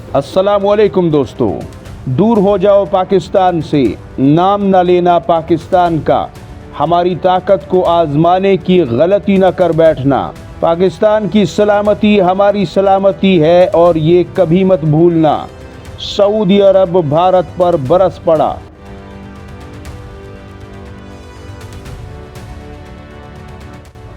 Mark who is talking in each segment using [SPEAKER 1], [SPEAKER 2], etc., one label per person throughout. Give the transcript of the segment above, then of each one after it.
[SPEAKER 1] अस्सलामुअलैकुम दोस्तों, दूर हो जाओ पाकिस्तान से, नाम न लेना पाकिस्तान का, हमारी ताकत को आजमाने की गलती न कर बैठना। पाकिस्तान की सलामती हमारी सलामती है और ये कभी मत भूलना। सऊदी अरब भारत पर बरस पड़ा।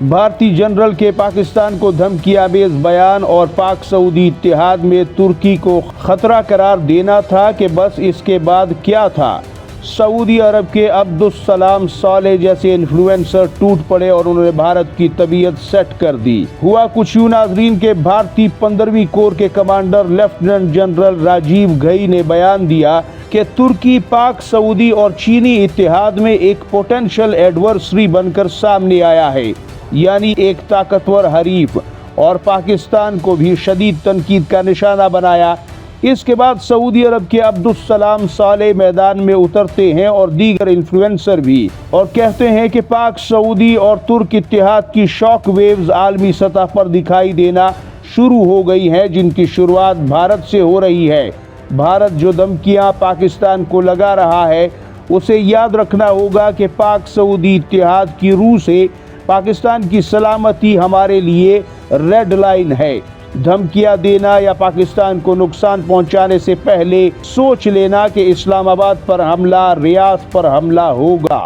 [SPEAKER 1] भारतीय जनरल के पाकिस्तान को धमकीआमेज बयान और पाक सऊदी इत्तेहाद में तुर्की को खतरा करार देना था कि बस इसके बाद क्या था। सऊदी अरब के अब्दुस्सलाम सालेह जैसे इन्फ्लुएंसर टूट पड़े और उन्होंने भारत की तबीयत सेट कर दी। हुआ कुछ यूं नाजरीन के भारतीय 15वीं कोर के commander lieutenant general Rajiv Ghai ने बयान दिया कि तुर्की पाक सऊदी और चीनी इत्तेहाद में एक पोटेंशियल एडवर्सरी बनकर सामने आया है, यानी एक ताकतवर हरीफ, और पाकिस्तान को भी शदीद तनकीद का निशाना बनाया। इसके बाद सऊदी अरब के अब्दुस्सलाम सालेह मैदान में उतरते हैं और दीगर इन्फ्लुएंसर भी, और कहते हैं कि पाक सऊदी और तुर्क इत्तेहाद की शॉक वेव्स आलमी सतह पर दिखाई देना शुरू हो गई हैं, जिनकी शुरुआत भारत से हो रही है। भारत जो धमकियां पाकिस्तान को लगा रहा है, उसे याद रखना होगा कि पाक सऊदी इत्तेहाद की रूह से पाकिस्तान की सलामती हमारे लिए रेड लाइन है। धमकियां देना या पाकिस्तान को नुकसान पहुंचाने से पहले सोच लेना कि इस्लामाबाद पर हमला, रियाद पर हमला होगा।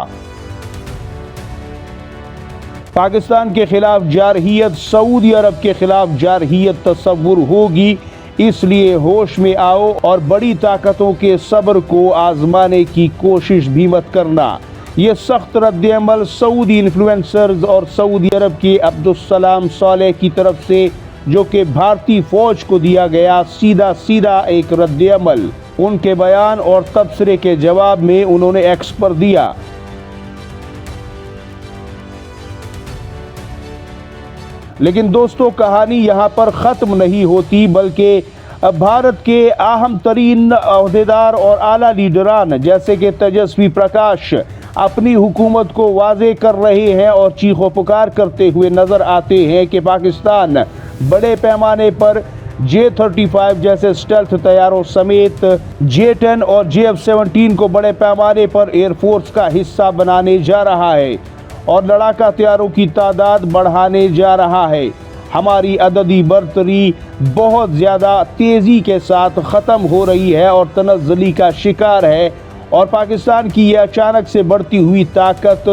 [SPEAKER 1] पाकिस्तान के खिलाफ जारहियत सऊदी अरब के खिलाफ जारहियत तस्वुर होगी, इसलिए होश में आओ और बड़ी ताकतों के सब्र को आजमाने की कोशिश भी मत करना। ये सख्त रद्द-ए-अमल सऊदी इन्फ्लुएंसर्स और सऊदी अरब के अब्दुस्सलाम सालेह की तरफ से, जो कि भारतीय फौज को दिया गया सीधा एक रद्द-ए-अमल, उनके बयान और तबसरे के जवाब में उन्होंने एक्स पर दिया। लेकिन दोस्तों, कहानी यहाँ पर ख़त्म नहीं होती, बल्कि भारत के अहम तरीन अहदेदार और आला लीडरान जैसे कि तेजस्वी प्रकाश अपनी हुकूमत को वाजे कर रहे हैं और चीखो पुकार करते हुए नजर आते हैं कि पाकिस्तान बड़े पैमाने पर J-35 जैसे स्टेल्थ तैयारों समेत J-10 और JF-17 को बड़े पैमाने पर एयरफोर्स का हिस्सा बनाने जा रहा है और लड़ाका तैयारों की तादाद बढ़ाने जा रहा है। हमारी अददी बर्तरी बहुत ज़्यादा तेज़ी के साथ ख़त्म हो रही है और तनज़्ज़ुली का शिकार है, और पाकिस्तान की यह अचानक से बढ़ती हुई ताकत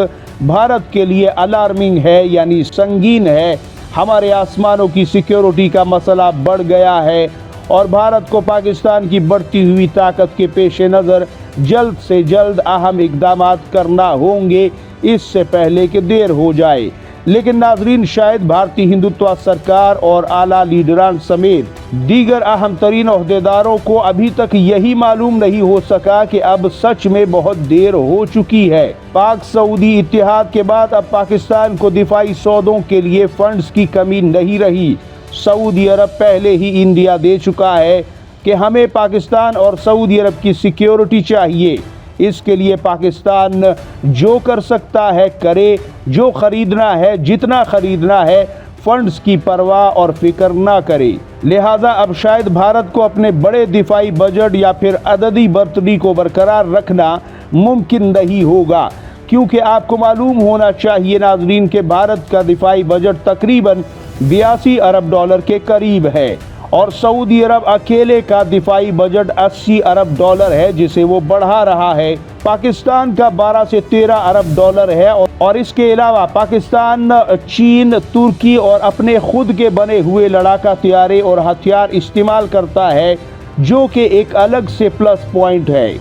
[SPEAKER 1] भारत के लिए अलार्मिंग है, यानी संगीन है। हमारे आसमानों की सिक्योरिटी का मसला बढ़ गया है और भारत को पाकिस्तान की बढ़ती हुई ताकत के पेश नज़र जल्द से जल्द अहम इक़दामात करना होंगे, इससे पहले कि देर हो जाए। लेकिन नाजरीन, शायद भारतीय हिंदुत्व सरकार और आला लीडरान समेत दीगर अहम तरीन ओहदेदारों को अभी तक यही मालूम नहीं हो सका कि अब सच में बहुत देर हो चुकी है। पाक सऊदी इत्तेहाद के बाद अब पाकिस्तान को दिफाई सौदों के लिए फंड्स की कमी नहीं रही। सऊदी अरब पहले ही इंडिया दे चुका है कि हमें पाकिस्तान और सऊदी अरब की सिक्योरिटी चाहिए। इसके लिए पाकिस्तान जो कर सकता है करे, जो खरीदना है जितना खरीदना है, फंड्स की परवाह और फिक्र ना करे। लिहाजा अब शायद भारत को अपने बड़े दिफाई बजट या फिर अददी बर्तरी को बरकरार रखना मुमकिन नहीं होगा, क्योंकि आपको मालूम होना चाहिए नाजरीन के भारत का दिफाई बजट तकरीबन 82 अरब डॉलर के करीब है और सऊदी अरब अकेले का दिफाई बजट 80 अरब डॉलर है, जिसे वो बढ़ा रहा है। पाकिस्तान का 12 से 13 अरब डॉलर है और इसके अलावा पाकिस्तान चीन, तुर्की और अपने खुद के बने हुए लड़ाका तैयारे और हथियार इस्तेमाल करता है, जो कि एक अलग से प्लस पॉइंट है,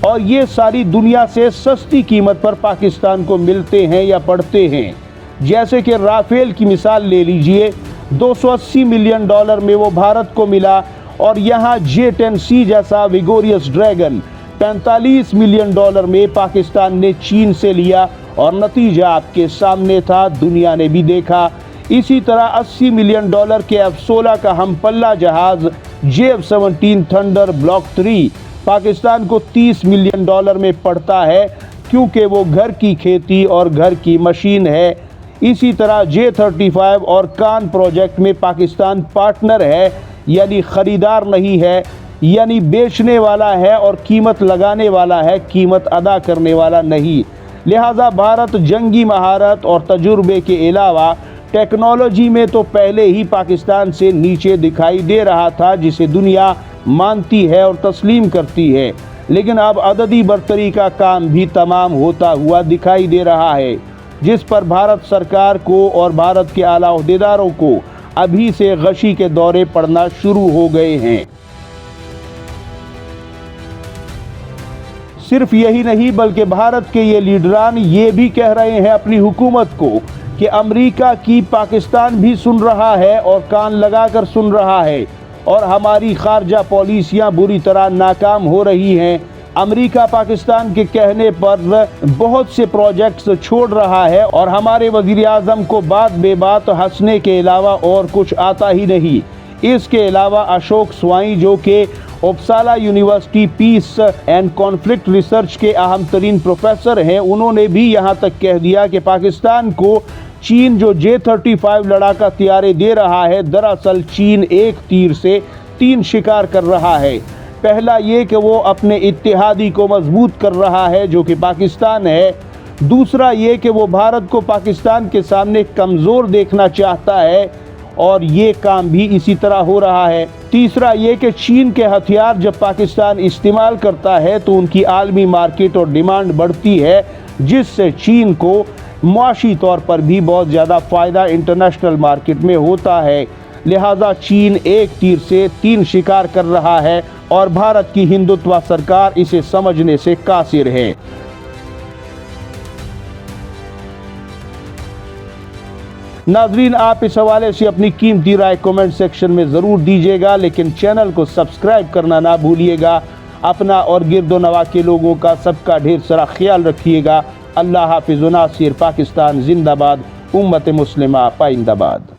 [SPEAKER 1] और ये सारी दुनिया से सस्ती कीमत पर पाकिस्तान को मिलते हैं या पड़ते हैं। जैसे कि राफेल की मिसाल ले लीजिए, 280 मिलियन डॉलर में वो भारत को मिला, और यहाँ J-10C जैसा विगोरियस ड्रैगन 45 मिलियन डॉलर में पाकिस्तान ने चीन से लिया, और नतीजा आपके सामने था, दुनिया ने भी देखा। इसी तरह 80 मिलियन डॉलर के F-16 का हम पल्ला जहाज JF-17 थंडर ब्लॉक 3 पाकिस्तान को 30 मिलियन डॉलर में पड़ता है, क्योंकि वो घर की खेती और घर की मशीन है। इसी तरह J-35 और कान प्रोजेक्ट में पाकिस्तान पार्टनर है, यानी ख़रीदार नहीं है। یعنی بیچنے والا ہے اور قیمت لگانے والا ہے، قیمت ادا کرنے والا نہیں۔ لہٰذا بھارت جنگی مہارت اور تجربے کے علاوہ ٹیکنالوجی میں تو پہلے ہی پاکستان سے نیچے دکھائی دے رہا تھا، جسے دنیا مانتی ہے اور تسلیم کرتی ہے، لیکن اب عددی برتری کا کام بھی تمام ہوتا ہوا دکھائی دے رہا ہے، جس پر بھارت سرکار کو اور بھارت کے اعلیٰ عہدیداروں کو ابھی سے غشی کے دورے پڑنا شروع ہو گئے ہیں۔ صرف یہی نہیں بلکہ بھارت کے یہ لیڈران یہ بھی کہہ رہے ہیں اپنی حکومت کو کہ امریکہ کی پاکستان بھی سن رہا ہے اور کان لگا کر سن رہا ہے، اور ہماری خارجہ پالیسیاں بری طرح ناکام ہو رہی ہیں۔ امریکہ پاکستان کے کہنے پر بہت سے پروجیکٹس چھوڑ رہا ہے اور ہمارے وزیر اعظم کو بات بے بات ہنسنے کے علاوہ اور کچھ آتا ہی نہیں۔ اس کے علاوہ اشوک سوائیں جو کہ Uppsala university piece and conflict research کے اہم ترین پروفیسر ہیں، انہوں نے بھی یہاں تک کہہ دیا کہ پاکستان کو چین جو J-35 لڑاکا طیارے دے رہا ہے، دراصل چین ایک تیر سے 3 شکار کر رہا ہے۔ پہلا یہ کہ وہ اپنے اتحادی کو مضبوط کر رہا ہے جو کہ پاکستان ہے، دوسرا یہ کہ وہ بھارت کو پاکستان کے سامنے کمزور دیکھنا چاہتا ہے اور یہ کام بھی اسی طرح ہو رہا ہے، تیسرا یہ کہ چین کے ہتھیار جب پاکستان استعمال کرتا ہے تو ان کی عالمی مارکیٹ اور ڈیمانڈ بڑھتی ہے، جس سے چین کو معاشی طور پر بھی بہت زیادہ فائدہ انٹرنیشنل مارکیٹ میں ہوتا ہے۔ لہٰذا چین ایک تیر سے 3 شکار کر رہا ہے اور بھارت کی ہندوتوا سرکار اسے سمجھنے سے قاصر ہے۔ ناظرین، آپ اس حوالے سے اپنی قیمتی رائے کمنٹ سیکشن میں ضرور دیجیے گا، لیکن چینل کو سبسکرائب کرنا نہ بھولیے گا۔ اپنا اور گرد و نواح کے لوگوں کا سب کا ڈھیر سارا خیال رکھیے گا۔ اللہ حافظ و ناصر۔ پاکستان زندہ باد، امت مسلمہ پائندہ باد۔